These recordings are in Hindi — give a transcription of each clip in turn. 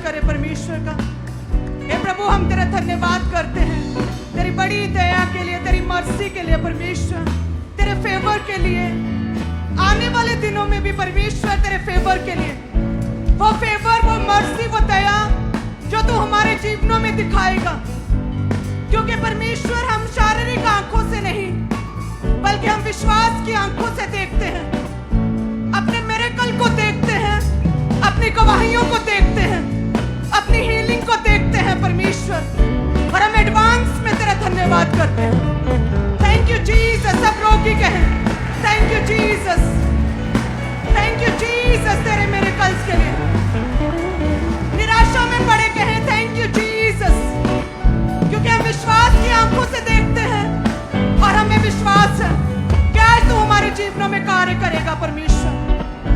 करे परमेश्वर का। हे प्रभु, हम तेरा धन्यवाद करते हैं तेरी बड़ी दया के लिए, तेरी मर्सी के लिए परमेश्वर, तेरे फेवर के लिए। आने वाले दिनों में भी परमेश्वर तेरे फेवर के लिए, वो फेवर, वो मर्सी, वो दया जो तू हमारे जीवनों में दिखाएगा। क्योंकि परमेश्वर हम शारीरिक आंखों से नहीं बल्कि हम विश्वास की आंखों से देखते हैं, अपने मिरेकल को देखते हैं, अपनी गवाहियों को देखते हैं, अपनी हीलिंग को देखते हैं परमेश्वर। और हम एडवांस में तेरा धन्यवाद करते हैं। Thank you Jesus. सब रोगी कहें thank you Jesus, thank you Jesus तेरे मिरेकल्स के लिए। निराशा में पड़े कहें थैंक यू जीसस, क्योंकि हम विश्वास की आंखों से देखते हैं और हमें विश्वास है कि आज तू हमारे जीवनों में कार्य करेगा परमेश्वर।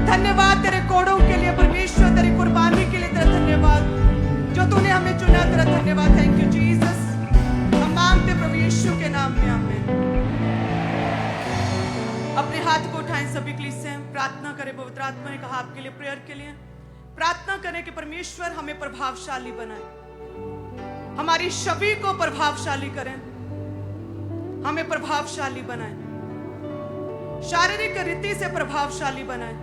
धन्यवाद तेरे कोड़ों के लिए परमेश्वर, तेरी कुर्बानी के लिए तेरा धन्यवाद, जो तूने हमें चुना, तेरा धन्यवाद। Thank you Jesus. हम मांगते प्रभु यीशु के नाम में, आमीन। अपने हाथ को उठाएं सभी कलीसिया, प्रार्थना करें। पवित्र आत्मा ने कहा आपके लिए, प्रेयर के लिए प्रार्थना करें कि परमेश्वर हमें प्रभावशाली बनाए, हमारी छवि को प्रभावशाली करें, हमें प्रभावशाली बनाए, शारीरिक रीति से प्रभावशाली बनाए।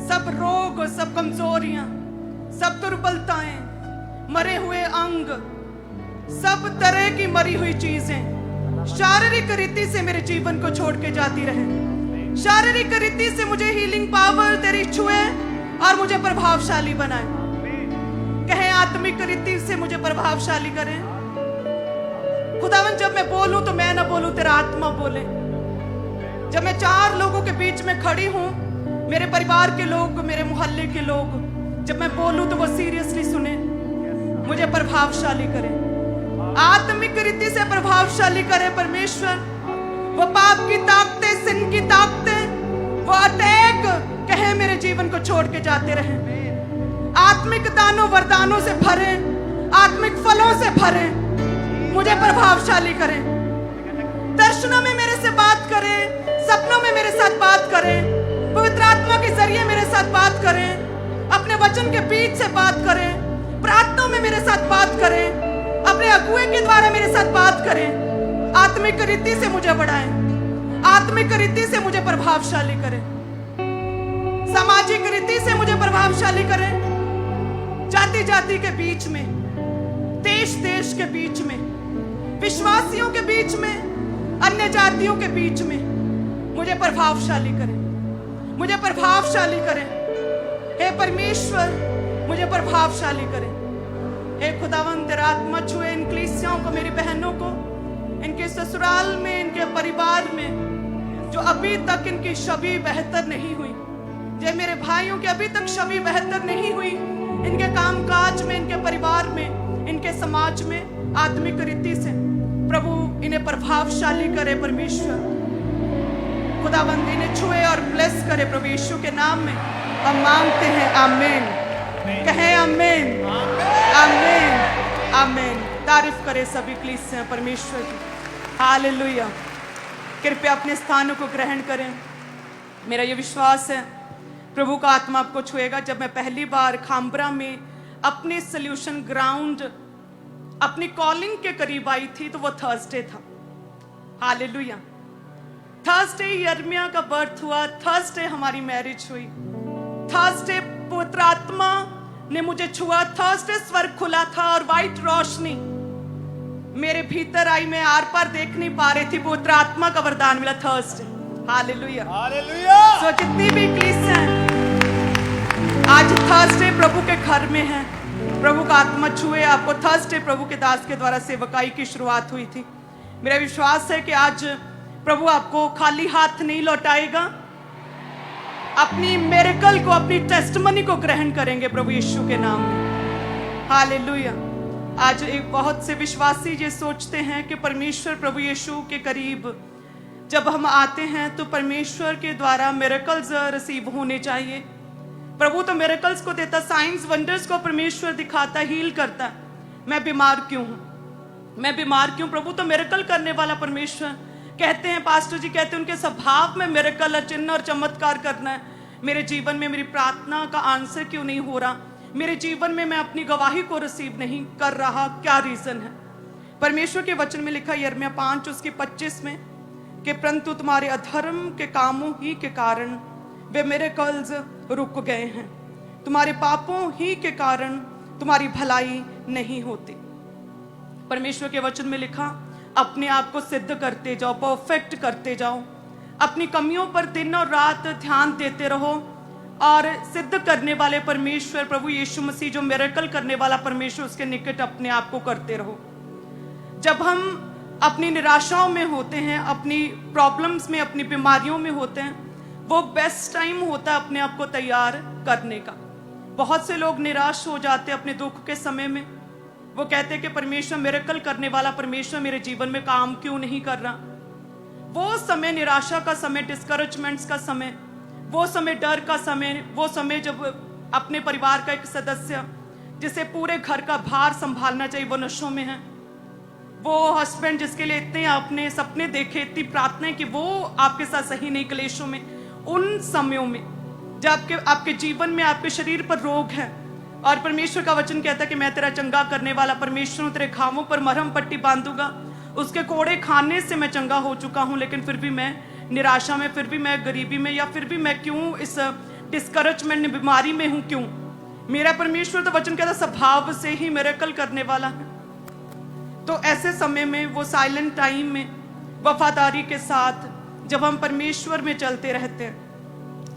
सब रोग, सब कमजोरियां, सब दुर्बलताएं, मरे हुए अंग, सब तरह की मरी हुई चीजें शारीरिक रीति से मेरे जीवन को छोड़ के जाती रहे। शारीरिक रीति से मुझे हीलिंग पावर तेरी छुए और मुझे प्रभावशाली बनाए। कहें आत्मिक रीति से मुझे प्रभावशाली करें। खुदावन, जब मैं बोलूं तो मैं ना बोलूं, तेरा आत्मा बोले। जब मैं चार लोगों के बीच में खड़ी हूं, मेरे परिवार के लोग, मेरे मोहल्ले के लोग, जब मैं बोलूं तो वो सीरियसली सुने, मुझे प्रभावशाली करें, आत्मिक रीति से प्रभावशाली करे परमेश्वर। वो पाप की ताकतें, सिन की ताकतें, वो अटैक कहे मेरे जीवन को छोड़ के जाते रहे। आत्मिक दानों वरदानों से भरे, आत्मिक फलों से भरे, मुझे प्रभावशाली करें। दर्शनों में मेरे से बात करें, सपनों में मेरे साथ बात करें, पवित्र आत्मा के जरिए मेरे साथ बात करें, अपने वचन के बीच से बात करें, प्रार्थना में मेरे साथ बात करें, अपने अगुए के द्वारा मेरे साथ बात करें। आत्मिक रीति से मुझे बढ़ाएं, आत्मिक रीति से मुझे प्रभावशाली करें, सामाजिक रीति से मुझे प्रभावशाली करें। जाति जाति के बीच में, देश देश के बीच में, विश्वासियों के बीच में, अन्य जातियों के बीच में मुझे प्रभावशाली करें, मुझे प्रभावशाली करें। हे परमेश्वर, मुझे प्रभावशाली करें। हे खुदावंद, तेरा आत्मा छुए इन कलीसियाओं को, मेरी बहनों को, इनके ससुराल में, इनके परिवार में, जो अभी तक इनकी छवि बेहतर नहीं हुई, जो मेरे भाइयों की अभी तक छवि बेहतर नहीं हुई, इनके कामकाज में, इनके परिवार में, इनके समाज में, आत्मिक रीति से प्रभु इन्हें प्रभावशाली करे परमेश्वर। खुदावंद इन्हें छुए और ब्लेस करे प्रभु यीशु के नाम में हम मांगते हैं, आमीन। कहें आमीन, आमीन, आमीन। तारीफ करे सभी कलीसिया परमेश्वर की। हालेलुया। कृपया अपने स्थानों को ग्रहण करें। मेरा ये विश्वास है प्रभु का आत्मा आपको छुएगा। जब मैं पहली बार खामबरा में अपने सॉल्यूशन ग्राउंड, अपनी कॉलिंग के करीब आई थी, तो वो थर्सडे था। हालेलुया। थर्सडे यिर्मयाह का बर्थ हुआ, थर्सडे हमारी मैरिज हुई, थर्सडे पवित्र आत्मा ने मुझे छुआ, थर्सडे स्वर्ग खुला था और वाइट रोशनी मेरे भीतर आई। मैं आर पार देख नहीं पा रही थी, पवित्र आत्मा का वरदान मिला थर्सडे। Hallelujah, hallelujah. सो जितनी भी कलीसियां हैं आज थर्सडे प्रभु के घर में हैं, प्रभु का आत्मा छुए आपको। थर्सडे प्रभु के दास के द्वारा सेवकाई की शुरुआत हुई थी। मेरा विश्वास है कि आज प्रभु आपको खाली हाथ नहीं लौटाएगा, अपनी मिरेकल को, अपनी टेस्टमनी को ग्रहण करेंगे प्रभु यीशु के नाम में। हालेलुया। आज एक बहुत से विश्वासी ये सोचते हैं कि परमेश्वर प्रभु यीशु के करीब जब हम आते हैं तो परमेश्वर के द्वारा मिरेकल्स रिसीव होने चाहिए। प्रभु तो मिरेकल्स को देता, साइंस वंडर्स को परमेश्वर दिखाता, हील करता। मैं बीमार क्यों हूं, मैं बीमार क्यों? प्रभु तो मिरेकल करने वाला परमेश्वर। कहते हैं, पास्टर जी कहते हैं उनके स्वभाव में मिरेकल, चिन्ह और चमत्कार करना है। मेरे जीवन में मेरी प्रार्थना का आंसर क्यों नहीं हो रहा? मेरे जीवन में मैं अपनी गवाही को रिसीव नहीं कर रहा, क्या रीजन है? परमेश्वर के वचन में लिखा यिर्मयाह 5:25 में कि परंतु तुम्हारे अधर्म के कामों ही के कारण वे मेरे कर्ज रुक गए हैं, तुम्हारे पापों ही के कारण तुम्हारी भलाई नहीं होती। परमेश्वर के वचन में लिखा अपने आप को सिद्ध करते जाओ, परफेक्ट करते जाओ, अपनी कमियों पर दिन और रात ध्यान देते रहो और सिद्ध करने वाले परमेश्वर प्रभु यीशु मसीह जो मिरेकल करने वाला परमेश्वर, उसके निकट अपने आप को करते रहो। जब हम अपनी निराशाओं में होते हैं, अपनी प्रॉब्लम्स में, अपनी बीमारियों में होते हैं, वो बेस्ट टाइम होता है अपने आप को तैयार करने का। बहुत से लोग निराश हो जाते हैं अपने दुख के समय में। वो कहते हैं कि परमेश्वर मिरेकल करने वाला परमेश्वर मेरे जीवन में काम क्यों नहीं कर रहा। वो समय निराशा का समय, डिस्करेजमेंट्स का समय, वो समय डर का समय, वो समय जब अपने परिवार का एक सदस्य जिसे पूरे घर का भार संभालना चाहिए वो नशों में है, वो हस्बैंड जिसके लिए इतने आपने सपने देखे, इतनी प्रार्थनाएं कि वो आपके साथ सही नहीं, क्लेशों में, उन समयों में जब आपके जीवन में आपके शरीर पर रोग है और परमेश्वर का वचन कहता है कि मैं तेरा चंगा करने वाला परमेश्वर हूं, तेरे घावों पर मरहम पट्टी बांधूंगा, उसके कोड़े खाने से मैं चंगा हो चुका हूं, लेकिन फिर भी मैं निराशा में, फिर भी मैं गरीबी में, या फिर भी मैं क्यों इस डिस्करेजमेंट बीमारी में हूं, क्यों? मेरा परमेश्वर तो वचन कहता स्वभाव से ही मिरेकल करने वाला है। तो ऐसे समय में, वो साइलेंट टाइम में, वफादारी के साथ जब हम परमेश्वर में चलते रहते हैं,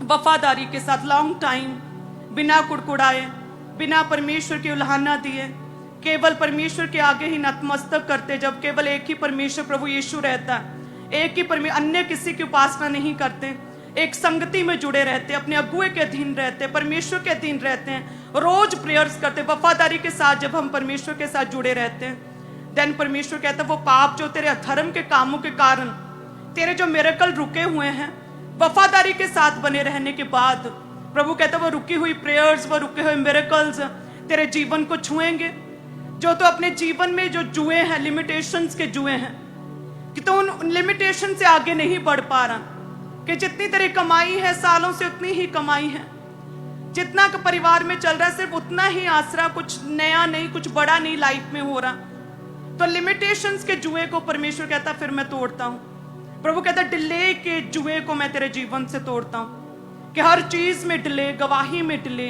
वफादारी के साथ लॉन्ग टाइम, बिना कुड़कुड़ाए, बिना परमेश्वर की उल्हाना दिए, केवल परमेश्वर के आगे ही नतमस्तक करते, जब केवल एक ही परमेश्वर प्रभु यीशु रहता है, एक ही परमेश्वर, अन्य किसी की उपासना नहीं करते, एक संगति में जुड़े रहते, अपने अगुए के अधीन रहते, परमेश्वर के अधीन रहते हैं, रोज प्रेयर्स करते, वफादारी के साथ जब हम परमेश्वर के साथ जुड़े रहते हैं, देन परमेश्वर कहता है वो पाप जो तेरे अधर्म के कामों के कारण, तेरे जो मिरेकल रुके हुए हैं, वफादारी के साथ बने रहने के बाद प्रभु कहता है वो रुकी हुई प्रेयर्स, वो रुके हुए मिरेकल्स तेरे जीवन को छुएंगे। जो तो अपने जीवन में जो जुए हैं, लिमिटेशंस के जुए हैं, कि तो उन लिमिटेशन से आगे नहीं बढ़ पा रहा, कि जितनी तेरी कमाई है सालों से उतनी ही कमाई है, जितना परिवार में चल रहा है सिर्फ उतना ही आसरा, कुछ नया नहीं, कुछ बड़ा नहीं लाइफ में हो रहा। तो लिमिटेशंस के जुए को परमेश्वर कहता फिर मैं तोड़ता हूं। प्रभु कहता डिले के जुए को मैं तेरे जीवन से तोड़ता हूं, कि हर चीज में डिले, गवाही में डिले,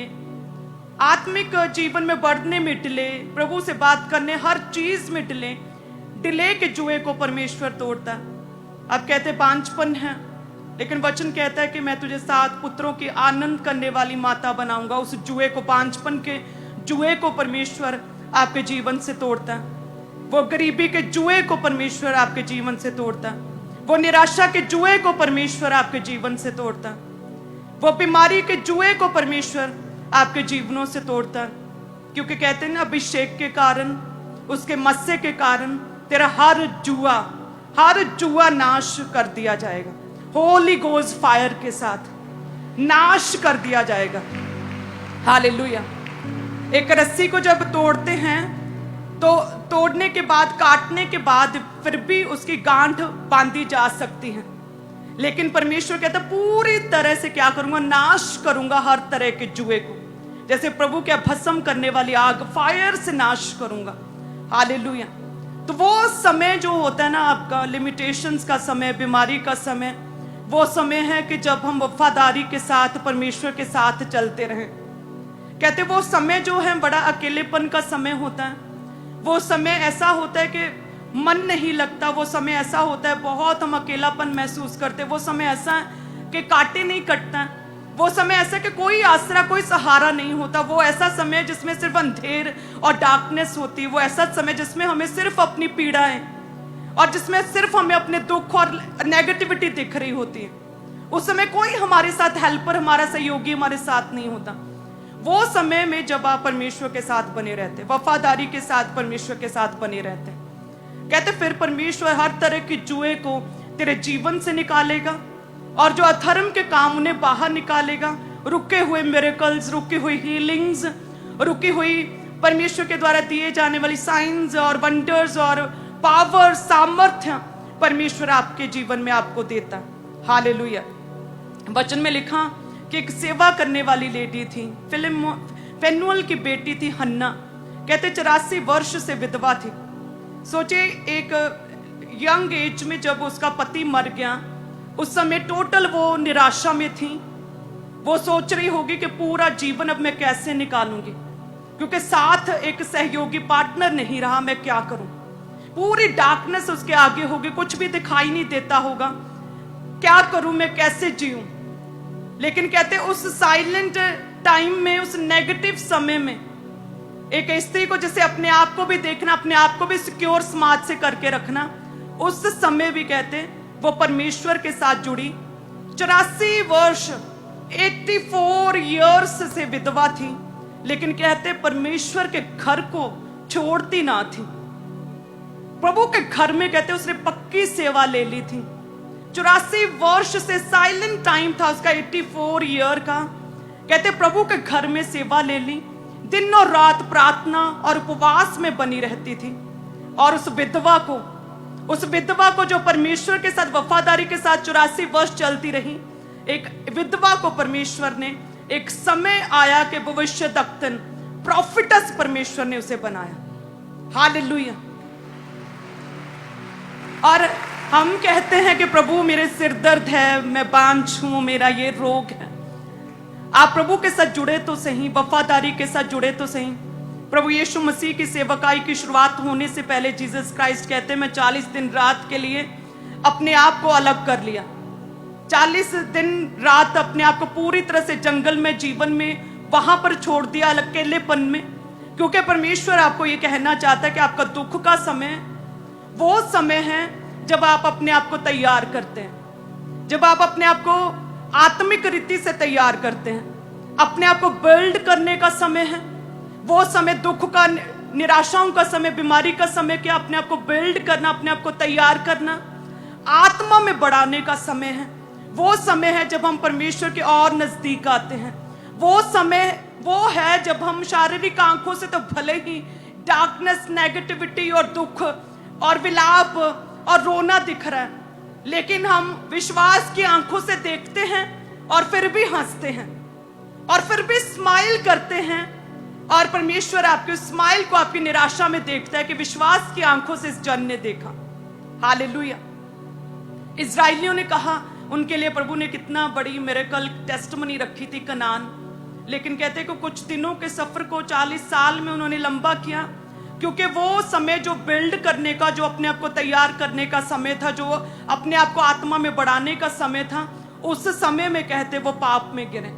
आत्मिक जीवन में बढ़ने में डिले, प्रभु से बात करने, हर चीज में डिले, डिले के जुए को परमेश्वर तोड़ता है। अब कहते बांझपन है, लेकिन वचन कहता है कि मैं तुझे 7 पुत्रों की आनंद करने वाली माता बनाऊंगा। उस जुए को, बांझपन के जुए को परमेश्वर आपके जीवन से तोड़ता है। वो गरीबी के जुए को परमेश्वर आपके जीवन से तोड़ता है। वो निराशा के जुए को परमेश्वर आपके जीवन से तोड़ता है। वो बीमारी के जुए को परमेश्वर आपके जीवनों से तोड़ता है। क्योंकि कहते हैं ना, अभिषेक के कारण, उसके मस्से के कारण तेरा हर जुआ नाश कर दिया जाएगा। होली गोस्ट फायर के साथ नाश कर दिया जाएगा। हालेलुया। एक रस्सी को जब तोड़ते हैं तो तोड़ने के बाद, काटने के बाद फिर भी उसकी गांठ बांधी जा सकती है, लेकिन परमेश्वर कहता पूरी तरह से क्या करूंगा, नाश करूंगा हर तरह के जुए को। जैसे प्रभु क्या भस्म करने वाली आग, फायर से नाश करूंगा। हालेलुया। तो वो समय जो होता है ना आपका, लिमिटेशंस का समय, बीमारी का समय, वो समय है कि जब हम वफादारी के साथ परमेश्वर के साथ चलते रहें। कहते वो समय जो है बड़ा अकेलेपन का समय होता है। वो समय ऐसा होता है कि मन नहीं लगता। वो समय ऐसा होता है बहुत हम अकेलापन महसूस करते। वो समय ऐसा है कि कांटे नहीं कटता है। वो समय ऐसा कि कोई आसरा, कोई सहारा नहीं होता। वो ऐसा समय जिसमें सिर्फ अंधेर और डार्कनेस होती है। वो ऐसा समय जिसमें हमें सिर्फ अपनी पीड़ाएं और जिसमें सिर्फ हमें अपने दुख और नेगेटिविटी दिख रही होती है। उस समय कोई हमारे साथ हेल्पर, हमारा सहयोगी हमारे साथ नहीं होता। वो समय में जब आप परमेश्वर के साथ बने रहते, वफादारी के साथ परमेश्वर के साथ बने रहते, कहते फिर परमेश्वर हर तरह की जुए को तेरे जीवन से निकालेगा और जो अधर्म के काम उन्हें बाहर निकालेगा। रुके हुए मिरेकल्स, रुकी हुई हीलिंग्स, रुकी हुई परमेश्वर के द्वारा दिए जाने वाली साइंस और वंडर्स और पावर, सामर्थ्य परमेश्वर आपके जीवन में आपको देता। हालेलुया। वचन में लिखा कि एक सेवा करने वाली लेडी थी, फेनुअल की बेटी थी हन्ना, कहते 84 वर्ष से विधवा थी। सोचे एक यंग एज में जब उसका पति मर गया, उस समय टोटल वो निराशा में थी। वो सोच रही होगी कि पूरा जीवन अब मैं कैसे निकालूंगी, क्योंकि साथ एक सहयोगी पार्टनर नहीं रहा, मैं क्या करूं। पूरी डार्कनेस उसके आगे होगी, कुछ भी दिखाई नहीं देता होगा, क्या करूं मैं, कैसे जीऊं। लेकिन कहते उस साइलेंट टाइम में, उस नेगेटिव समय में, एक स्त्री को जैसे अपने आप को भी देखना, अपने आप को भी सिक्योर समाज से करके रखना, उस समय भी कहते वो परमेश्वर के साथ जुड़ी। 84 वर्ष 84 इयर्स से विधवा थी, लेकिन कहते परमेश्वर के घर को छोड़ती ना थी। प्रभु के घर में कहते उसने पक्की सेवा ले ली थी। 84 वर्ष से साइलेंट टाइम था उसका, 84 ईयर का। कहते प्रभु के घर में सेवा ले ली, दिन और रात प्रार्थना और उपवास में बनी रहती थी। और उस विधवा को जो परमेश्वर के साथ वफादारी के साथ 84 वर्ष चलती रही, एक विधवा को परमेश्वर ने एक समय आया कि भविष्यद्वक्तन, प्रॉफिटस परमेश्वर ने उसे बनाया। हालेलुया। और हम कहते हैं कि प्रभु मेरे सिर दर्द है, मैं बांझ हूं, मेरा ये रोग है। आप प्रभु के साथ जुड़े तो सही, वफादारी के साथ जुड़े तो सही। प्रभु यीशु मसीह की सेवकाई की शुरुआत होने से पहले जीसस क्राइस्ट कहते हैं मैं 40 दिन रात के लिए अपने आप को अलग कर लिया। 40 दिन रात अपने आप को पूरी तरह से जंगल में, जीवन में वहां पर छोड़ दिया, अकेलेपन में, क्योंकि परमेश्वर आपको ये कहना चाहता है कि आपका दुख का समय वो समय है जब आप अपने आप को तैयार करते हैं, जब आप अपने आप को आत्मिक रीति से तैयार करते हैं, अपने आप को बिल्ड करने का समय है। वो समय दुख का, निराशाओं का समय, बीमारी का समय, क्या अपने आप को बिल्ड करना, अपने आप को तैयार करना, आत्मा में बढ़ाने का समय है। वो समय है जब हम परमेश्वर के और नजदीक आते हैं। वो समय वो है जब हम शारीरिक आंखों से तो भले ही डार्कनेस, नेगेटिविटी और दुख और विलाप और रोना दिख रहा है, लेकिन हम विश्वास की आंखों से देखते हैं और फिर भी हंसते हैं और फिर भी स्माइल करते हैं। और परमेश्वर आपके स्माइल को आपकी निराशा में देखता है कि विश्वास की आंखों से इस जन ने देखा। हालेलुया। इजराइलियों ने कहा, उनके लिए प्रभु ने कितना बड़ी मिरेकल टेस्टमनी रखी थी कनान, लेकिन कहते कि कुछ दिनों के सफर को 40 साल में उन्होंने लंबा किया, क्योंकि वो समय जो बिल्ड करने का, जो अपने आप को तैयार करने का समय था, जो अपने आप को आत्मा में बढ़ाने का समय था, उस समय में कहते वो पाप में गिरे।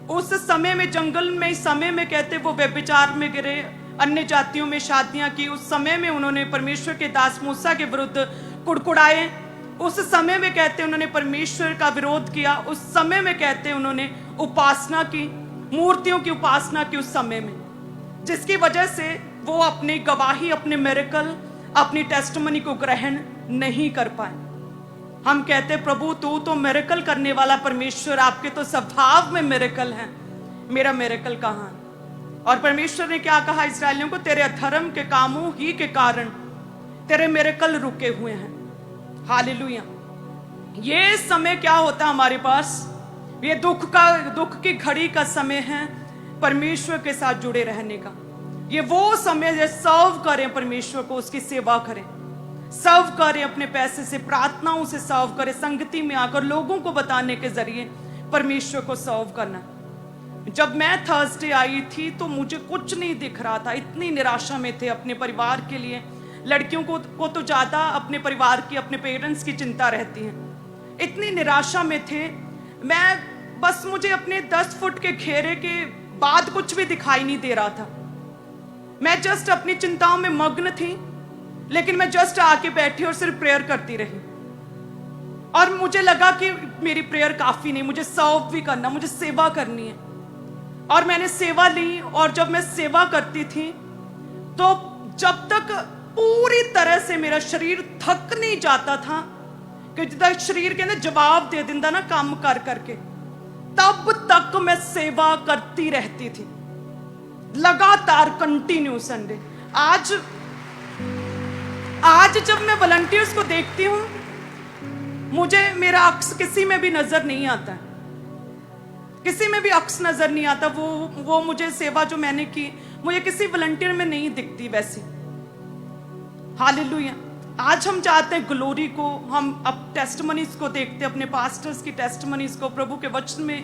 उस समय में, जंगल में, इस समय में कहते वो व्यभिचार में गिरे, अन्य जातियों में शादियां की। उस समय में उन्होंने परमेश्वर के दास मूसा के विरुद्ध कुड़कुड़ाए। उस समय में कहते उन्होंने परमेश्वर का विरोध किया। उस समय में कहते उन्होंने उपासना की, मूर्तियों की उपासना की उस समय में, जिसकी वजह से वो अपनी गवाही, अपने मिरेकल, अपनी टेस्टमनी को ग्रहण नहीं कर पाए। हम कहते प्रभु तू तो मिरेकल करने वाला परमेश्वर, आपके तो स्वभाव में मिरेकल है, मेरा मिरेकल कहां है? और परमेश्वर ने क्या कहा इस्राएलियों को, तेरे अधर्म के कामों ही के कारण तेरे मिरेकल रुके हुए हैं। हालेलुया। ये समय क्या होता है हमारे पास, ये दुख की घड़ी का समय है परमेश्वर के साथ जुड़े रहने का। ये वो समय है, सर्व करें परमेश्वर को, उसकी सेवा करें, सर्व करें, अपने पैसे से, प्रार्थनाओं से सर्व करें, संगति में आकर लोगों को बताने के जरिए परमेश्वर को सर्व करना। जब मैं थर्सडे आई थी तो मुझे कुछ नहीं दिख रहा था, इतनी निराशा में थे अपने परिवार के लिए। लड़कियों को तो ज्यादा अपने परिवार की, अपने पेरेंट्स की चिंता रहती है। इतनी निराशा में थे मैं, बस मुझे अपने 10 फुट के घेरे के बाद कुछ भी दिखाई नहीं दे रहा था। मैं जस्ट अपनी चिंताओं में मग्न थी, लेकिन मैं जस्ट आके बैठी और सिर्फ प्रेयर करती रही। और मुझे लगा कि मेरी प्रेयर काफी नहीं, मुझे सर्व भी करना, मुझे सेवा करनी है। और मैंने सेवा ली, और जब मैं सेवा करती थी तो जब तक पूरी तरह से मेरा शरीर थक नहीं जाता था, कि जब तक शरीर के अंदर जवाब दे दिंदा ना काम कर करके, तब तक मैं सेवा करती रहती थी लगातार, कंटिन्यू। संडे आज जब मैं वॉलंटियर्स को देखती हूं, मुझे मेरा अक्स किसी में भी नजर नहीं आता है। किसी में भी अक्स नजर नहीं आता। वो मुझे सेवा जो मैंने की मुझे किसी वॉलंटियर में नहीं दिखती वैसी। हालेलुया। आज हम चाहते हैं ग्लोरी को, हम अब टेस्टिमनीज को देखते हैं, अपने पास्टर्स की टेस्टिमनीज को, प्रभु के वचन में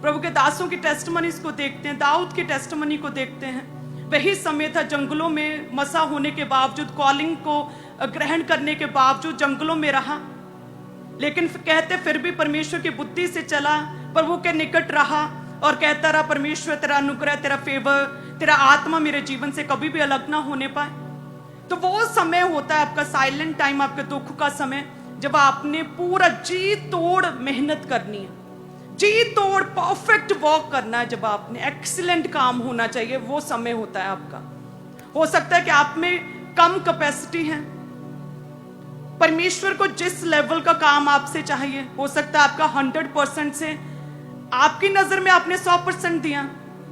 प्रभु के दासों की टेस्टिमनीज को देखते हैं, दाऊद की टेस्टिमनी को देखते हैं। वही समय था, जंगलों में मसा होने के बावजूद, कॉलिंग को ग्रहण करने के बावजूद जंगलों में रहा, लेकिन कहते फिर भी परमेश्वर की बुद्धि से चला, प्रभु के निकट रहा और कहता रहा, परमेश्वर तेरा अनुग्रह, तेरा फेवर, तेरा आत्मा मेरे जीवन से कभी भी अलग ना होने पाए। तो वो समय होता है आपका साइलेंट टाइम, आपके दुख का समय, जब आपने पूरा जी तोड़ मेहनत करनी है, जी तोड़ परफेक्ट वर्क करना है, जब आपने एक्सीलेंट काम होना चाहिए, वो समय होता है आपका। हो सकता है कि आप में कम कैपेसिटी है, परमेश्वर को जिस लेवल का काम आपसे चाहिए, हो सकता है आपका 100% से, आपकी नजर में आपने 100% दिया,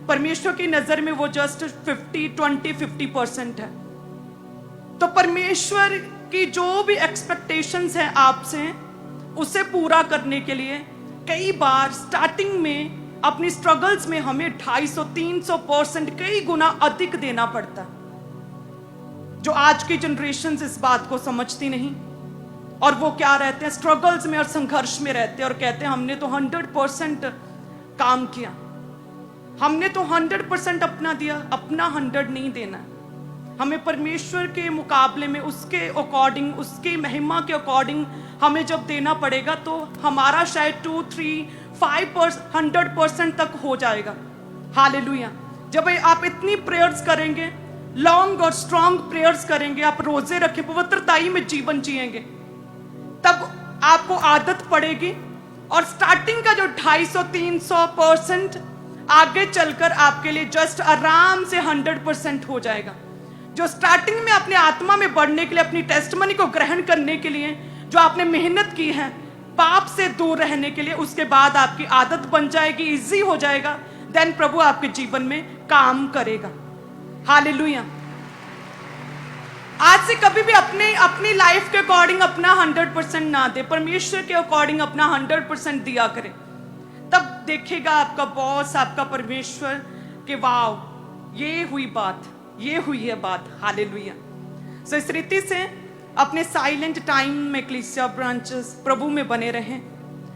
परमेश्वर की नजर में वो जस्ट 50% है। तो परमेश्वर की जो भी एक्सपेक्टेशंस है आपसे, उसे पूरा करने के लिए कई बार स्टार्टिंग में अपनी स्ट्रगल्स में हमें 250-300% कई गुना अधिक देना पड़ता, जो आज की जनरेशन इस बात को समझती नहीं, और वो क्या रहते हैं, स्ट्रगल्स में और संघर्ष में रहते हैं और कहते हैं हमने तो 100% काम किया, हमने तो 100% अपना दिया, अपना 100 नहीं देना। हमें परमेश्वर के मुकाबले में उसके अकॉर्डिंग, उसकी महिमा के अकॉर्डिंग हमें जब देना पड़ेगा, तो हमारा शायद 2, 3, 5%, 100% तक हो जाएगा। हालेलुया। जब आप इतनी प्रेयर्स करेंगे, लॉन्ग और स्ट्रॉन्ग प्रेयर्स करेंगे, आप रोजे रखें, पवित्रताई में जीवन जिएंगे, तब आपको आदत पड़ेगी और स्टार्टिंग का जो 250-300% आगे चलकर आपके लिए जस्ट आराम से 100% हो जाएगा। जो स्टार्टिंग में अपने आत्मा में बढ़ने के लिए, अपनी टेस्टिमनी को ग्रहण करने के लिए जो आपने मेहनत की है, पाप से दूर रहने के लिए, उसके बाद आपकी आदत बन जाएगी, इजी हो जाएगा, देन प्रभु आपके जीवन में काम करेगा। हालेलुया। आज से कभी भी अपनी लाइफ के अकॉर्डिंग अपना 100% ना दे, परमेश्वर के अकॉर्डिंग अपना 100% दिया करे, तब देखेगा आपका बॉस, आपका परमेश्वर कि वाव, ये हुई बात, ये हुई है बात। हालेलुया। सो इस रीति से अपने साइलेंट टाइम में क्लीसिया ब्रांचेस प्रभु में बने रहें।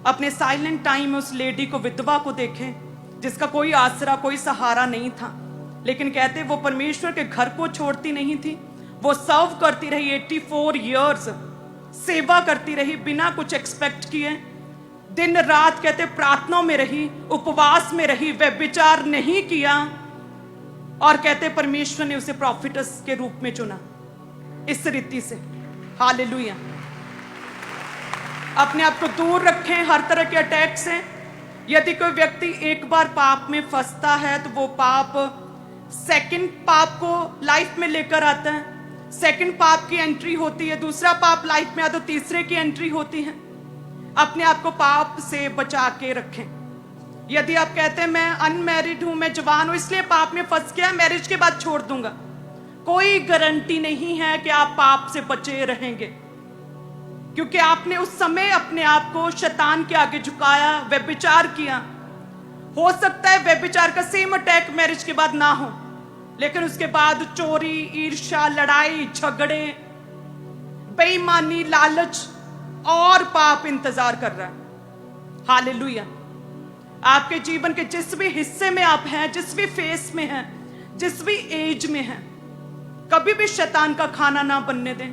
अपने साइलेंट टाइम में उस लेडी को, विधवा को देखें जिसका कोई आसरा, कोई सहारा नहीं था, लेकिन कहते वो परमेश्वर के घर को छोड़ती नहीं थी, वो सर्व करती रही, 84 इयर्स सेवा करती रही बिना कुछ एक्सपेक्ट किए, दिन रात कहते प्रार्थना में रही, उपवास में रही, व्यभिचार नहीं किया, और कहते परमेश्वर ने उसे प्रॉफिटस के रूप में चुना। इस रीति से हालेलुया। अपने आप को दूर रखें हर तरह के अटैक से। यदि कोई व्यक्ति एक बार पाप में फंसता है, तो वो पाप सेकंड पाप को लाइफ में लेकर आता है, सेकंड पाप की एंट्री होती है, दूसरा पाप लाइफ में आता, तीसरे की एंट्री होती है। अपने आप को पाप से बचा के रखें। यदि आप कहते हैं मैं अनमैरिड हूं, मैं जवान हूं, इसलिए पाप में फंस गया, मैरिज के बाद छोड़ दूंगा, कोई गारंटी नहीं है कि आप पाप से बचे रहेंगे, क्योंकि आपने उस समय अपने आप को शैतान के आगे झुकाया, व्यभिचार किया। हो सकता है व्यभिचार का सेम अटैक मैरिज के बाद ना हो, लेकिन उसके बाद चोरी, ईर्ष्या, लड़ाई, झगड़े, बेईमानी, लालच और पाप इंतजार कर रहा है। हालेलुया। आपके जीवन के जिस भी हिस्से में आप हैं, जिस भी फेस में हैं, जिस भी एज में हैं, कभी भी शैतान का खाना ना बनने दें,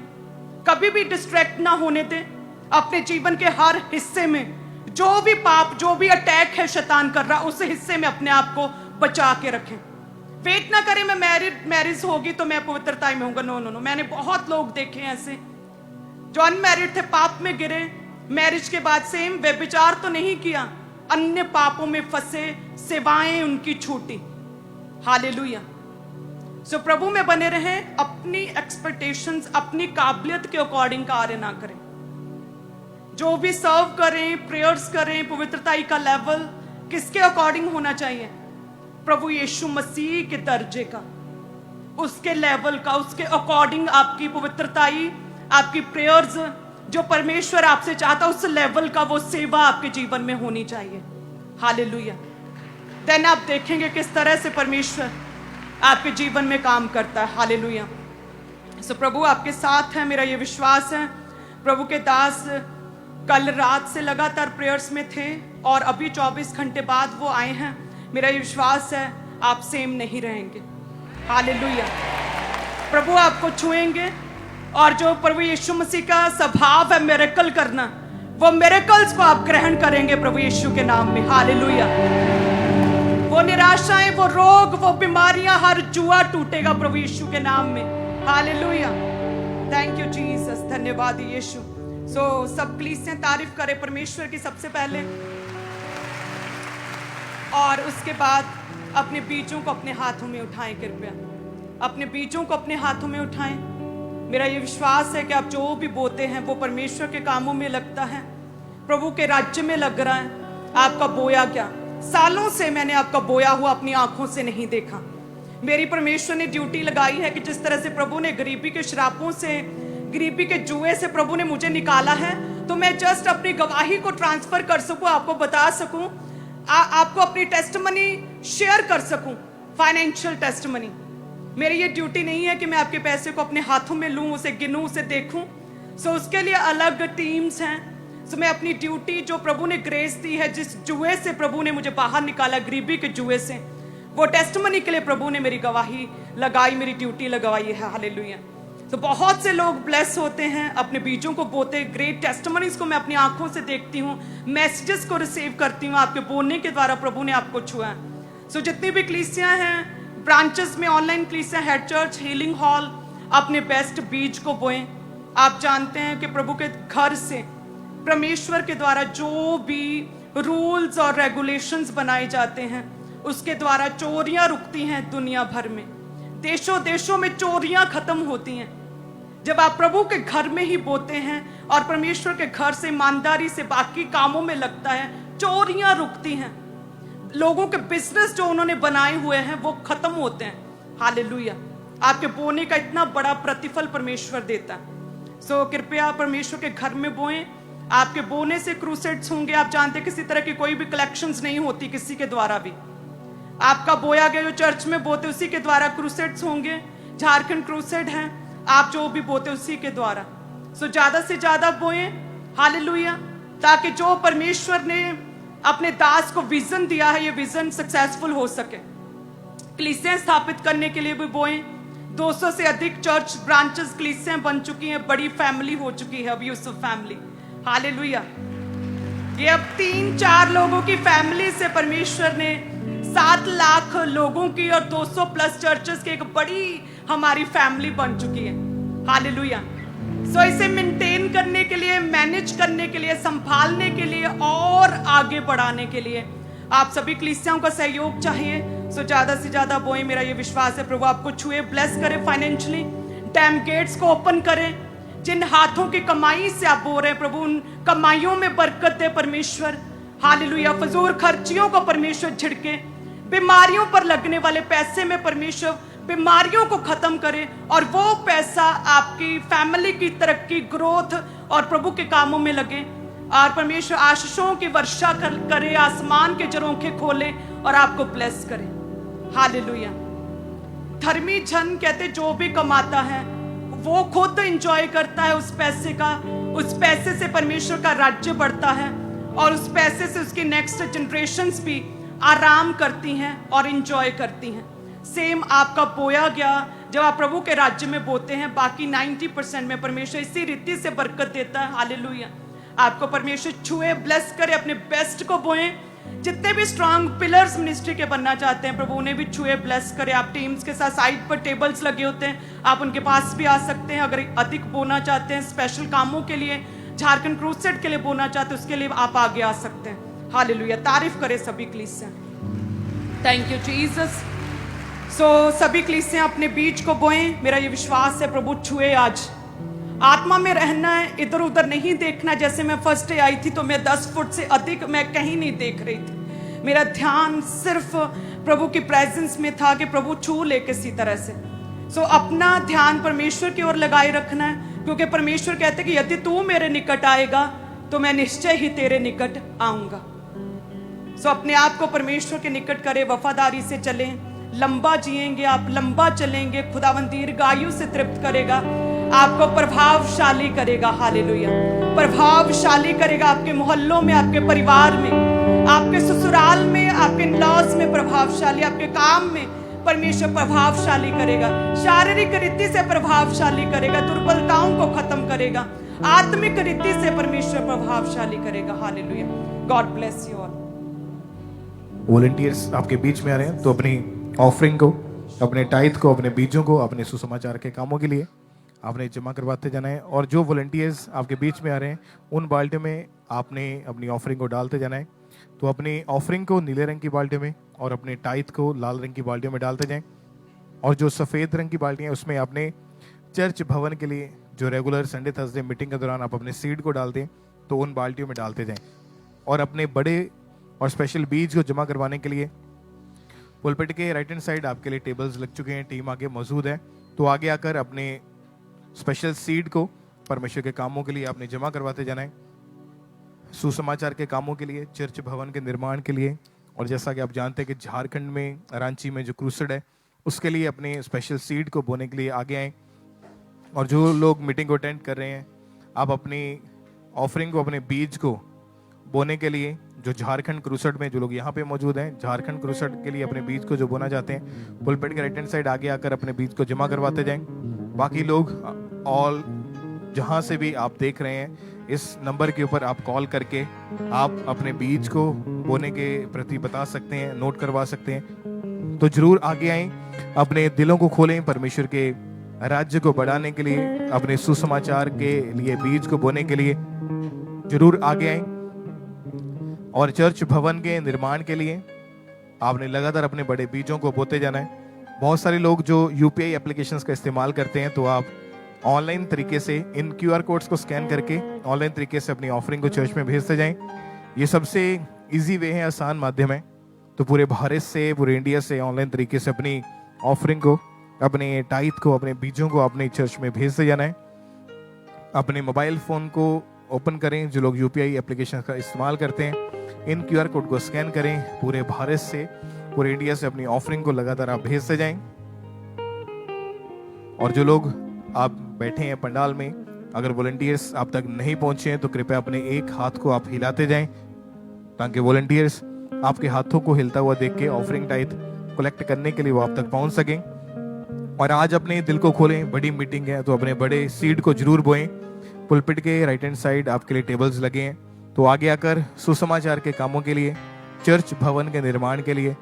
कभी भी डिस्ट्रैक्ट ना होने दें। अपने जीवन के हर हिस्से में जो भी पाप, जो भी अटैक है शैतान कर रहा, उस हिस्से में अपने आप को बचा के रखें। वेट ना करें मैं मैरिज होगी तो मैं पवित्रता में होऊंगा। No no no. मैंने बहुत लोग देखे ऐसे जो अनमैरिड थे, पाप में गिरे, मैरिज के बाद सेम व्यभिचार तो नहीं किया, अन्य पापों में फंसे, सेवाएं उनकी छूटी। हालेलुया। सो प्रभु में बने रहें, अपनी एक्सपेक्टेशंस, अपनी काबिलियत के अकॉर्डिंग कार्य ना करें। जो भी सर्व करें, प्रेयर्स करें, पवित्रताई का लेवल किसके अकॉर्डिंग होना चाहिए? प्रभु यीशु मसीह के दर्जे का, उसके लेवल का, उसके अकॉर्डिंग आपकी पवित्रताई, आपकी प्रेयर्स, जो परमेश्वर आपसे चाहता उस लेवल का वो सेवा आपके जीवन में होनी चाहिए। हालेलुया। देन आप देखेंगे किस तरह से परमेश्वर आपके जीवन में काम करता है। हालेलुया। सो प्रभु आपके साथ है, मेरा ये विश्वास है। प्रभु के दास कल रात से लगातार प्रेयर्स में थे और अभी 24 घंटे बाद वो आए हैं। मेरा ये विश्वास है आप सेम नहीं रहेंगे। हालेलुया। प्रभु आपको छुएंगे और जो प्रभु यीशु मसीह का स्वभाव है मिरेकल करना, वो मिरेकल्स को आप ग्रहण करेंगे प्रभु यीशु के नाम में। हालेलुया। वो निराशाएं, वो रोग, वो बीमारियां, हर जुआ टूटेगा प्रभु यीशु के नाम में। हालेलुया। Thank you Jesus. धन्यवाद यीशु। सब कलीसियां तारीफ करें परमेश्वर की सबसे पहले, और उसके बाद अपने बीजों को अपने हाथों में उठाएं। कृपया अपने बीजों को अपने हाथों में उठाएं। मेरा ये विश्वास है कि आप जो भी बोते हैं वो परमेश्वर के कामों में लगता है, प्रभु के राज्य में लग रहा है। आपका बोया क्या, सालों से मैंने आपका बोया हुआ अपनी आंखों से नहीं देखा। मेरी परमेश्वर ने ड्यूटी लगाई है कि जिस तरह से प्रभु ने गरीबी के श्रापों से, गरीबी के जुए से प्रभु ने मुझे निकाला है, तो मैं जस्ट अपनी गवाही को ट्रांसफर कर सकूं, आपको बता सकूं, आपको अपनी टेस्टमनी शेयर कर सकूं, फाइनेंशियल टेस्टमनी। मेरी ये ड्यूटी नहीं है कि मैं आपके पैसे को अपने हाथों में लूं, उसे गिनूं, उसे देखूं। उसके लिए अलग टीम्स हैं। मैं अपनी ड्यूटी जो प्रभु ने ग्रेस दी है, जिस जुए से प्रभु ने मुझे बाहर निकाला, गरीबी के जुए से, वो टेस्टमनी के लिए प्रभु ने मेरी गवाही लगाई, मेरी ड्यूटी लगवाई है। हालेलुया। तो बहुत से लोग ब्लेस होते हैं, अपने बीजों को बोते। ग्रेट टेस्टमनीज को मैं अपनी आंखों से देखती हूँ, मैसेजेस को रिसीव करती हूँ, आपके बोलने के द्वारा प्रभु ने आपको छुआ है। जितनी भी कलीसियां हैं, ब्रांचेस में, ऑनलाइन कलीसियां, हेड चर्च, हीलिंग हॉल, अपने बेस्ट बीज को बोएं। आप जानते हैं कि प्रभु के घर से, परमेश्वर के द्वारा जो भी रूल्स और रेगुलेशंस बनाए जाते हैं, उसके द्वारा चोरियां रुकती हैं दुनिया भर में। देशों देशों में चोरियां खत्म होती हैं जब आप प्रभु के घर में ही बोते हैं और परमेश्वर के घर से ईमानदारी से बाकी कामों में लगता है, चोरियां रुकती हैं। लोगों के बिजनेस जो उन्होंने बनाए हुए हैं वो खत्म होते हैं। हालेलुया। आपके बोने का इतना बड़ा प्रतिफल परमेश्वर देता है। कृपया परमेश्वर के घर में बोएं। आपके बोने से क्रूसेड्स होंगे। आप जानते हैं किसी तरह की कोई भी कलेक्शंस नहीं होती किसी के द्वारा भी। आपका बोया गया जो चर्च में बोते उसी के द्वारा क्रूसेड्स होंगे। झारखंड क्रूसेड है, आप जो भी बोते उसी के द्वारा। ज्यादा से ज्यादा बोएं। हालेलुया। ताकि जो परमेश्वर ने अपने दास को विजन दिया है, ये विजन सक्सेसफुल हो सके। कलीसियां स्थापित करने के लिए भी बोएं। 200 से अधिक चर्च ब्रांचेस कलीसियां बन चुकी हैं, बड़ी फैमिली हो चुकी है अब यूसुफ फैमिली। हालेलुया। ये अब 3-4 लोगों की फैमिली से परमेश्वर ने 7 लाख लोगों की और 200 प्लस चर्चेस की एक बड़ी हमारी फैमिली बन चुकी है। हालेलुया। इसे मेंटेन करने के लिए, मैनेज करने के लिए, संभालने के लिए और आगे बढ़ाने के लिए आप सभी कलीसियाओं का सहयोग चाहिए। ज्यादा से ज्यादा बोए। मेरा ये विश्वास है प्रभु आपको छुए, ब्लेस करे फाइनेंशियली। डैम गेट्स को ओपन करें। जिन हाथों की कमाई से आप बोल रहे हैं, प्रभु उन कमाइयों में बरकत दे परमेश्वर। हालेलुया। फजूल खर्चियों को परमेश्वर झिड़के। बीमारियों पर लगने वाले पैसे में परमेश्वर बीमारियों को खत्म करे और वो पैसा आपकी फैमिली की तरक्की, ग्रोथ और प्रभु के कामों में लगे। और परमेश्वर आशीषों की वर्षा करे, आसमान के झरोखे खोले और आपको ब्लेस करे। हालेलुया। धर्मी जन कहते जो भी कमाता है वो खुद एंजॉय करता है उस पैसे का। उस पैसे से परमेश्वर का राज्य बढ़ता है और उस पैसे से उसकी नेक्स्ट जनरेशन्स भी आराम करती हैं और एंजॉय करती हैं। सेम आपका बोया गया जब आप प्रभु के राज्य में बोते हैं, बाकी 90% में परमेश्वर इसी रीति से बरकत देता है। हालेलुया। आपको परमेश्वर छुए, ब्लेस करे, अपने बेस्ट को बोएं। जितने भी स्ट्रांग पिलर्स मिनिस्ट्री के बनना चाहते हैं, प्रभु उन्हें भी छुए, ब्लेस करे। आप टीम्स के साथ साइड पर टेबल्स लगे होते हैं, आप उनके पास भी आ सकते हैं। अगर अधिक बोना चाहते हैं, स्पेशल कामों के लिए, झारखंड क्रूसेड के लिए बोना चाहते हैं, उसके लिए आप आगे आ सकते हैं। हालेलुया। तारीफ करे सभी कलीसियां। Thank you Jesus. सभी कलीसियां अपने बीज को बोएं। मेरा ये विश्वास है प्रभु छुए। आज आत्मा में रहना है, इधर उधर नहीं देखना। जैसे मैं फर्स्ट डे आई थी तो मैं 10 फुट से अधिक मैं कहीं नहीं देख रही थी। मेरा ध्यान सिर्फ प्रभु की प्रेजेंस में था कि प्रभु छू ले किसी तरह से। अपना ध्यान परमेश्वर की ओर लगाए रखना है, क्योंकि परमेश्वर कहते हैं कि यदि तू मेरे निकट आएगा तो मैं निश्चय ही तेरे निकट आऊंगा। सो अपने आप को परमेश्वर के निकट करें, वफादारी से चलें, लंबा जिएंगे आप, लंबा चलेंगे, खुदावंद दीर्घायु से तृप्त करेगा, आपको प्रभावशाली करेगा। हालेलुया, प्रभावशाली करेगा आपके मोहल्लों में, आपके परिवार में, आपके ससुराल में, आपके लॉज में प्रभावशाली, आपके काम में परमेश्वर प्रभावशाली करेगा, शारीरिक रीति से प्रभावशाली करेगा, दुर्बलताओं को खत्म करेगा, आत्मिक रीति से परमेश्वर प्रभावशाली करेगा। Hallelujah, God bless you all. Volunteers आपके बीच में आ रहे हैं, तो अपनी ऑफरिंग को, अपने टाइथ को, अपने बीजों को, अपने सुसमाचार के कामों के लिए आपने जमा करवाते जाना है। और जो वॉलंटियर्स आपके बीच में आ रहे हैं, उन बाल्टी में आपने अपनी ऑफरिंग को डालते जाना है। तो अपनी ऑफरिंग को नीले रंग की बाल्टी में और अपने टाइथ को लाल रंग की बाल्टियों में डालते जाएं। और जो सफ़ेद रंग की बाल्टियाँ हैं उसमें आपने चर्च भवन के लिए जो रेगुलर संडे थर्सडे मीटिंग के दौरान आप अपने सीड को डालते हैं, तो उन बाल्टियों में डालते जाएं। और अपने बड़े और स्पेशल बीज को जमा करवाने के लिए पुलपिट के राइट हैंड साइड आपके लिए टेबल्स लग चुके हैं, टीम आगे मौजूद है। तो आगे आकर अपने स्पेशल सीड को परमेश्वर के कामों के लिए आपने जमा करवाते जाना है, सुसमाचार के कामों के लिए, चर्च भवन के निर्माण के लिए। और जैसा कि आप जानते हैं कि झारखंड में रांची में जो क्रूसेड है, उसके लिए अपने स्पेशल सीड को बोने के लिए आगे आएँ। और जो लोग मीटिंग को अटेंड कर रहे हैं, आप अपनी ऑफरिंग को, अपने बीज को बोने के लिए, जो झारखंड क्रूसेड में जो लोग यहाँ पे मौजूद हैं, झारखंड क्रूसेड के लिए अपने बीज को जो बोना चाहते हैं, पुलपिट के राइट हैंड साइड आगे आकर अपने बीज को जमा करवाते जाएं। बाकी लोग ऑल जहाँ से भी आप देख रहे हैं, इस नंबर के ऊपर आप कॉल करके आप अपने बीज को बोने के प्रति बता सकते हैं, नोट करवा सकते हैं। तो जरूर आगे आएं, अपने दिलों को खोलें परमेश्वर के राज्य को बढ़ाने के लिए, अपने सुसमाचार के लिए बीज को बोने के लिए जरूर आगे आएं। और चर्च भवन के निर्माण के लिए आपने लगातार अपने बड़े बीजों को बोते जाना है। बहुत सारे लोग जो यूपीआई एप्लीकेशंस का इस्तेमाल करते हैं, तो आप ऑनलाइन तरीके से इन क्यूआर कोड्स को स्कैन करके ऑनलाइन तरीके से अपनी ऑफरिंग को चर्च में भेजते जाएं। ये सबसे इजी वे है, आसान माध्यम है। तो पूरे भारत से, पूरे इंडिया से ऑनलाइन तरीके से अपनी ऑफरिंग को, अपने टाइथ को, अपने बीजों को अपने चर्च में भेजते जाना है। अपने मोबाइल फ़ोन को ओपन करें, जो लोग यूपीआई एप्लीकेशन का इस्तेमाल करते हैं, इन क्यूआर कोड को स्कैन करें। पूरे भारत से, पूरे इंडिया से अपनी ऑफरिंग को लगातार आप भेजते जाएं। और जो लोग आप बैठे हैं पंडाल में, अगर वॉलंटियर्स आप तक नहीं पहुंचे हैं, तो कृपया अपने एक हाथ को आप हिलाते जाएं, ताकि वॉलंटियर्स आपके हाथों को हिलता हुआ देख के ऑफरिंग टाइथ कलेक्ट करने के लिए वो आप तक पहुंच सकें। और आज अपने दिल को खोलें, बड़ी मीटिंग है, तो अपने बड़े सीड को जरूर बोएं। पुलपिट के राइट हैंड साइड आपके लिए टेबल्स लगे हैं, तो आगे आकर सुसमाचार के कामों के लिए, चर्च भवन के निर्माण के लिए,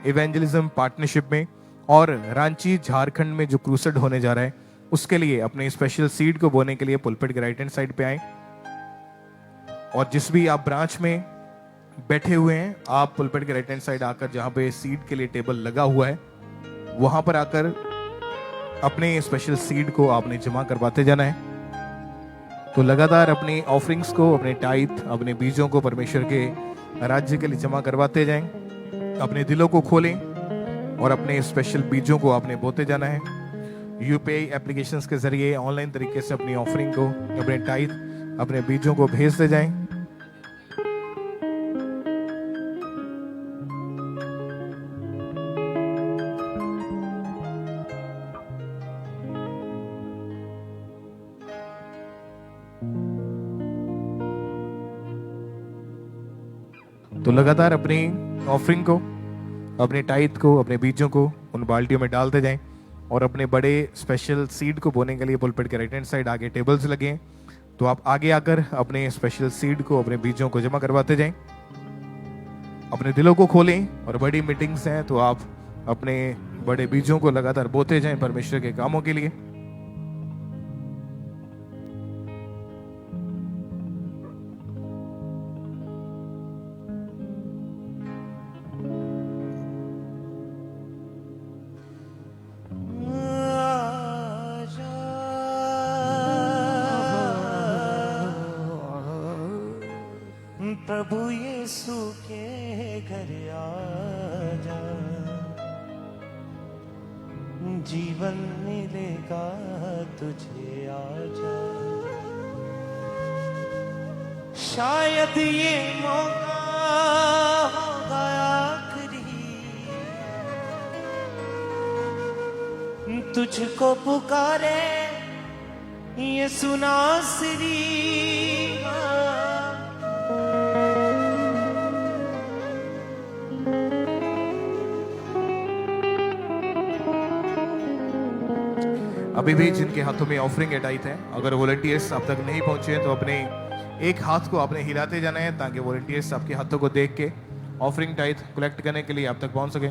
इवेंजलिज्म पार्टनरशिप में, और रांची झारखंड में जो क्रूसेड होने जा रहा है, उसके लिए अपने स्पेशल सीड को बोने के लिए पुलपिट के राइट हैंड साइड पे आए। और जिस भी आप ब्रांच में बैठे हुए हैं, आप पुलपिट के राइट हैंड साइड आकर, जहां पे सीड के लिए टेबल लगा हुआ है, वहां पर आकर अपने स्पेशल सीड को आपने जमा करवाते जाना है। तो लगातार अपनी ऑफरिंग्स को, अपने टाइथ, अपने बीजों को परमेश्वर के राज्य के लिए जमा करवाते जाएं। अपने दिलों को खोलें और अपने स्पेशल बीजों को आपने बोते जाना है। यूपीआई एप्लीकेशंस के जरिए ऑनलाइन तरीके से अपनी ऑफरिंग को, अपने टाइथ, अपने बीजों को भेजते जाएं। तो लगातार अपनी ऑफरिंग को, अपने टाइथ को, अपने बीजों को उन बाल्टियों में डालते जाएं। और अपने बड़े स्पेशल सीड को बोने के लिए पुलपिट के राइट हैंड साइड आगे टेबल्स लगे हैं, तो आप आगे आकर अपने स्पेशल सीड को, अपने बीजों को जमा करवाते जाएं। अपने दिलों को खोलें, और बड़ी मीटिंग्स हैं, तो आप अपने बड़े बीजों को लगातार बोते जाएं परमेश्वर के कामों के लिए। प्रभु यीशु के घर आजा, जीवन मिलेगा तुझे आजा। शायद ये मौका होगा तुझको पुकारे ये सुना श्री अभी भी जिनके हाथों में ऑफरिंग एडाइट है, अगर वॉलंटियर्स आप तक नहीं पहुंचे हैं तो अपने एक हाथ को आपने हिलाते जाना है ताकि वॉलंटियर्स आपके हाथों को देख के ऑफरिंग टाइट कलेक्ट करने के लिए आप तक पहुंच सके।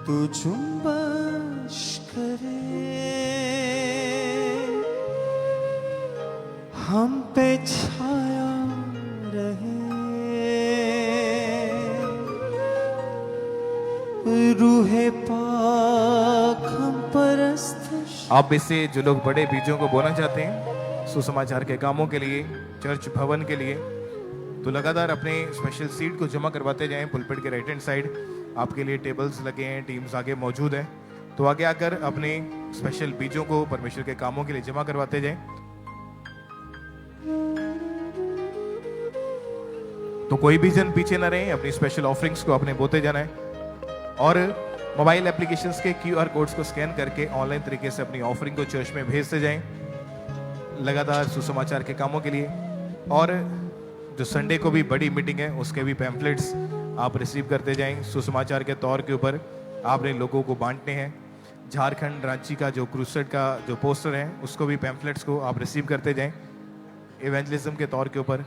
तू जुम्बश करे हम पे छाया रहे रूहे पाक हम परस्त। आप में से जो लोग बड़े बीजों को बोना चाहते हैं सुसमाचार के कामों के लिए, चर्च भवन के लिए, तो लगातार अपने स्पेशल सीट को जमा करवाते जाएं। पुलपिट के राइट हैंड साइड आपके लिए टेबल्स लगे हैं, टीम्स आगे मौजूद हैं, तो आगे आकर अपने स्पेशल बीजों को परमेश्वर के कामों के लिए जमा करवाते जाएं। तो कोई भी जन पीछे न रहे, अपनी स्पेशल ऑफरिंग्स को अपने बोते जाना है और मोबाइल एप्लीकेशंस के QR कोड्स को स्कैन करके ऑनलाइन तरीके से अपनी ऑफरिंग को चर्च में भेजते जाएं लगातार सुसमाचार के कामों के लिए। और जो संडे को भी बड़ी मीटिंग है उसके भी पैम्फलेट्स आप रिसीव करते जाएं। सुसमाचार के तौर के ऊपर आपने लोगों को बांटने हैं। झारखंड रांची का जो क्रूसेड का जो पोस्टर है उसको भी पैम्फलेट्स को आप रिसीव करते जाएं। इवेंजलिज्म के तौर के ऊपर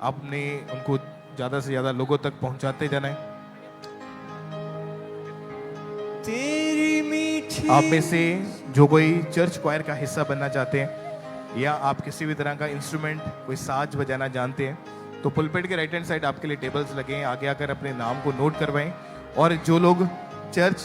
आपने उनको ज़्यादा से ज़्यादा लोगों तक पहुंचाते जाना है। तेरी मीठी आप में से जो कोई चर्च क्वायर का हिस्सा बनना चाहते हैं या आप किसी भी तरह का इंस्ट्रूमेंट कोई साज बजाना जानते हैं तो पुलपिट के राइट हैंड साइड आपके लिए टेबल्स लगे हैं, आगे आकर अपने नाम को नोट करवाएं। और जो लोग चर्च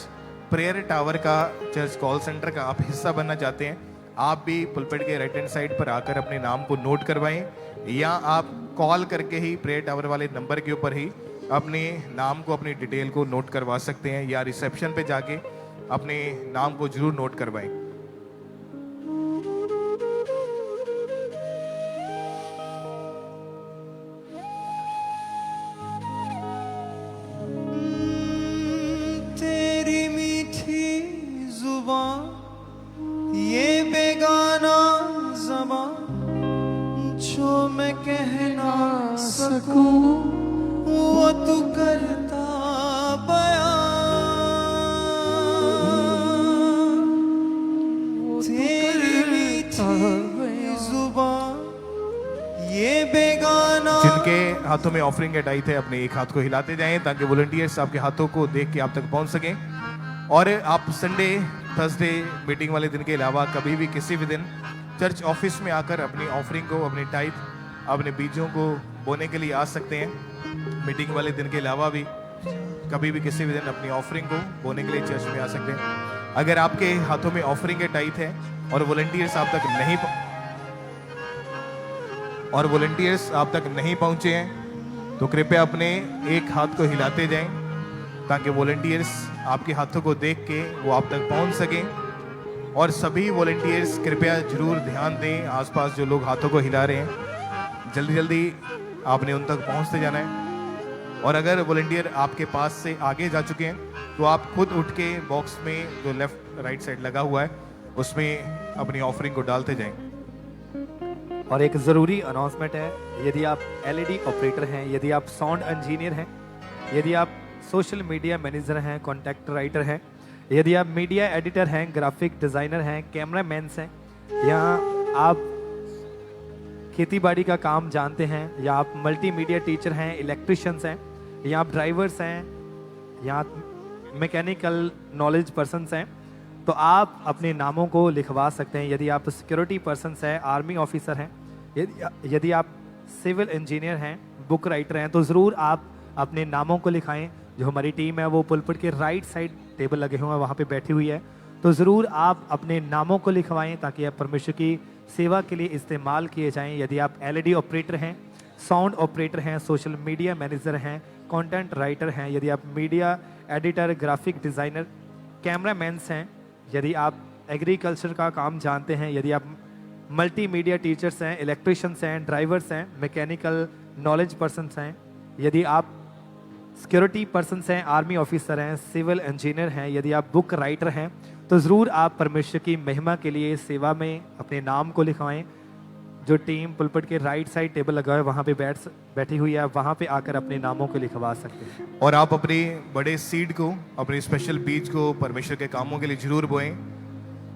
प्रेयर टावर का, चर्च कॉल सेंटर का आप हिस्सा बनना चाहते हैं, आप भी पुलपिट के राइट हैंड साइड पर आकर अपने नाम को नोट करवाएं या आप कॉल करके ही प्रेयर टावर वाले नंबर के ऊपर ही अपने नाम को, अपनी डिटेल को नोट करवा सकते हैं या रिसेप्शन पे जाके अपने नाम को जरूर नोट करवाएं। तेरी मीठी जुबान ये बेगाना ज़बान जो मैं कह ना सकूं वो तू करता बयान। तेरी मीठी जुबान ये बेगाना। जिनके हाथों में ऑफरिंग एडाइट है अपने एक हाथ को हिलाते जाएं ताकि वॉलंटियर्स आपके हाथों को देख के आप तक पहुंच सकें। और आप संडे, थर्सडे मीटिंग वाले दिन के अलावा कभी भी किसी भी दिन चर्च ऑफिस में आकर अपनी ऑफरिंग को, अपनी टाइप, अपने बीजों को बोने के लिए आ सकते हैं। मीटिंग वाले दिन के अलावा भी कभी भी किसी भी दिन अपनी ऑफरिंग को बोने के लिए चर्च में आ सकते हैं। अगर आपके हाथों में ऑफरिंग के टाइट है और वॉलंटियर्स आप तक नहीं पहुंचे हैं तो कृपया अपने एक हाथ को हिलाते जाएं ताकि वॉलंटियर्स आपके हाथों को देख के वो आप तक पहुंच सकें। और सभी वॉलंटियर्स कृपया जरूर ध्यान दें, आसपास जो लोग हाथों को हिला रहे हैं जल्दी जल्दी आपने उन तक पहुंचते जाना है। और अगर वॉलंटियर आपके पास से आगे जा चुके हैं तो आप खुद उठ के बॉक्स में जो लेफ्ट राइट साइड लगा हुआ है उसमें अपनी ऑफरिंग को डालते जाएं। और एक ज़रूरी अनाउंसमेंट है, यदि आप LED ऑपरेटर हैं, यदि आप साउंड इंजीनियर हैं, यदि आप सोशल मीडिया मैनेजर हैं, कंटेंट राइटर हैं, यदि आप मीडिया एडिटर हैं, ग्राफिक डिज़ाइनर हैं, कैमरामैन हैं, या आप खेती बाड़ी का काम जानते हैं, या आप मल्टीमीडिया टीचर हैं, इलेक्ट्रिशियंस हैं, या आप ड्राइवर्स हैं, या आप मैकेनिकल नॉलेज पर्सन्स हैं, तो आप अपने नामों को लिखवा सकते हैं। यदि आप सिक्योरिटी पर्सन्स हैं, आर्मी ऑफिसर हैं, यदि आप सिविल इंजीनियर हैं, बुक राइटर हैं, तो ज़रूर आप अपने नामों को लिखाएं। जो हमारी टीम है वो पुलपिट के राइट साइड टेबल लगे हुए हैं वहाँ पे बैठी हुई है, तो ज़रूर आप अपने नामों को लिखवाएं ताकि आप परमेश्वर की सेवा के लिए इस्तेमाल किए जाएं। यदि आप LED ऑपरेटर हैं, साउंड ऑपरेटर हैं, सोशल मीडिया मैनेजर हैं, कंटेंट राइटर हैं, यदि आप मीडिया एडिटर, ग्राफिक डिज़ाइनर, कैमरामैन्स हैं, यदि आप एग्रीकल्चर का काम जानते हैं, यदि आप मल्टीमीडिया टीचर्स हैं, इलेक्ट्रिशियंस हैं, ड्राइवर्स हैं, मैकेनिकल नॉलेज पर्सन्स हैं, यदि आप सिक्योरिटी पर्सन्स हैं, आर्मी ऑफिसर हैं, सिविल इंजीनियर हैं, यदि आप बुक राइटर हैं तो ज़रूर आप परमेश्वर की महिमा के लिए सेवा में अपने नाम को लिखवाएं। जो टीम पुलपट के राइट साइड टेबल लगा है वहाँ पे बैठी हुई है, वहाँ पे आकर अपने नामों को लिखवा सकते हैं। और आप अपने बड़े सीड को, अपने स्पेशल बीज को परमेश्वर के कामों के लिए जरूर बोएं।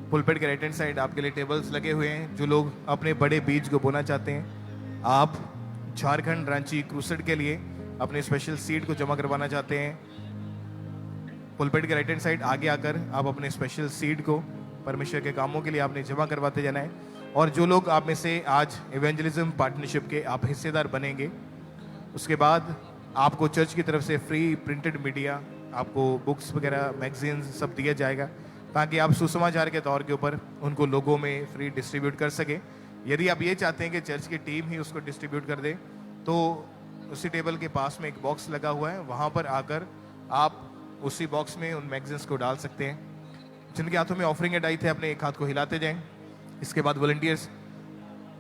पुलपेट के राइट हैंड साइड आपके लिए टेबल्स लगे हुए हैं। जो लोग अपने बड़े बीज को बोना चाहते हैं, आप झारखंड रांची क्रूसेड के लिए अपने स्पेशल सीड को जमा करवाना चाहते हैं, पुलपेट के राइट हैंड साइड आगे आकर आप अपने स्पेशल सीड को परमेश्वर के कामों के लिए आपने जमा करवाते जाना है। और जो लोग आप में से आज इवेंजलिज्म पार्टनरशिप के आप हिस्सेदार बनेंगे, उसके बाद आपको चर्च की तरफ से फ्री प्रिंटेड मीडिया, आपको बुक्स वगैरह, मैगजीन्स सब दिया जाएगा ताकि आप सुसमाचार के तौर के ऊपर उनको लोगों में फ्री डिस्ट्रीब्यूट कर सके। यदि आप ये चाहते हैं कि चर्च की टीम ही उसको डिस्ट्रीब्यूट कर दे, तो उसी टेबल के पास में एक बॉक्स लगा हुआ है, वहाँ पर आकर आप उसी बॉक्स में उन मैगजीन्स को डाल सकते हैं। जिनके हाथों में ऑफरिंग एड आई थे, अपने एक हाथ को हिलाते जाएं। इसके बाद वॉलंटियर्स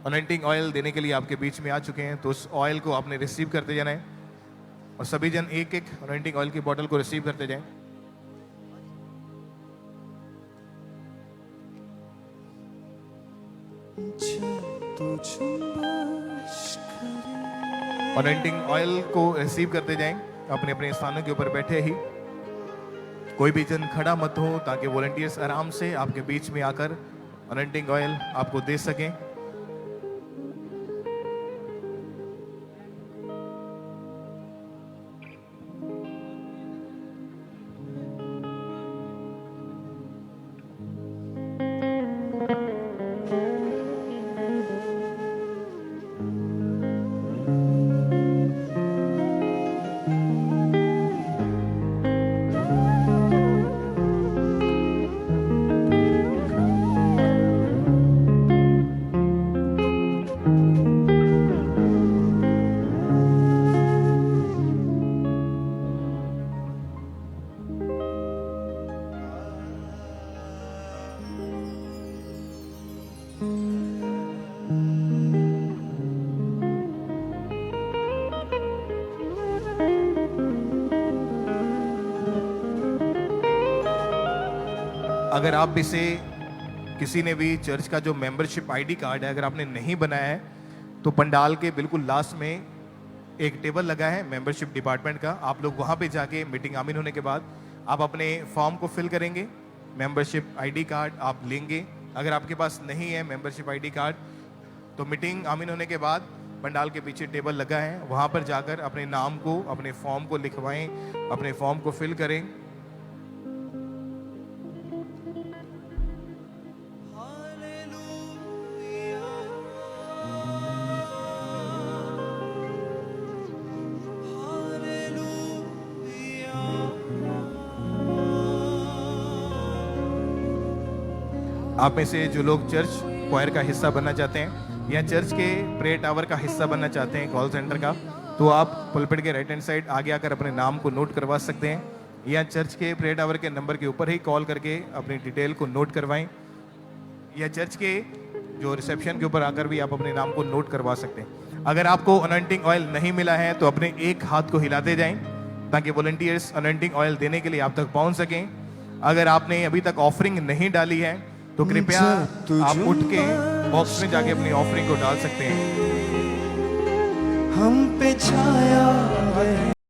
अनॉइंटिंग ऑयल देने के लिए आपके बीच में आ चुके हैं, तो उस ऑयल को आपने रिसीव करते जाना है और सभी जन एक एक अनॉइंटिंग ऑयल की बोतल को रिसीव करते जाएं। अनॉइंटिंग ऑयल को रिसीव करते जाएं अपने अपने स्थानों के ऊपर बैठे ही। कोई भी जन खड़ा मत हो ताकि वॉलंटियर्स आराम से आपके बीच में आकर अनॉइंटिंग ऑयल आपको दे सकें। अगर आप में से किसी ने भी चर्च का जो मेंबरशिप आईडी कार्ड है अगर आपने नहीं बनाया है, तो पंडाल के बिल्कुल लास्ट में एक टेबल लगा है मेंबरशिप डिपार्टमेंट का। आप लोग वहाँ पे जाके मीटिंग आमीन होने के बाद आप अपने फॉर्म को फिल करेंगे, मेंबरशिप आईडी कार्ड आप लेंगे। अगर आपके पास नहीं है मेंबरशिप आईडी कार्ड, तो मीटिंग आमीन होने के बाद पंडाल के पीछे टेबल लगा है, वहाँ पर जाकर अपने नाम को, अपने फॉर्म को लिखवाएं, अपने फॉर्म को फिल करें। आप में से जो लोग चर्च क्वायर का हिस्सा बनना चाहते हैं या चर्च के प्रेयर टावर का हिस्सा बनना चाहते हैं, कॉल सेंटर का, तो आप पुलपिट के राइट हैंड साइड आगे आकर अपने नाम को नोट करवा सकते हैं, या चर्च के प्रेयर टावर के नंबर के ऊपर ही कॉल करके अपनी डिटेल को नोट करवाएं, या चर्च के जो रिसेप्शन के ऊपर आकर भी आप अपने नाम को नोट करवा सकते हैं। अगर आपको अनॉइंटिंग ऑयल नहीं मिला है तो अपने एक हाथ को हिलाते जाएं ताकि वॉलंटियर्स अनॉइंटिंग ऑयल देने के लिए आप तक पहुंच सकें। अगर आपने अभी तक ऑफरिंग नहीं डाली है तो कृपया आप उठ के बॉक्स में जाके अपनी ऑफरिंग को डाल सकते हैं। हम पे छाया है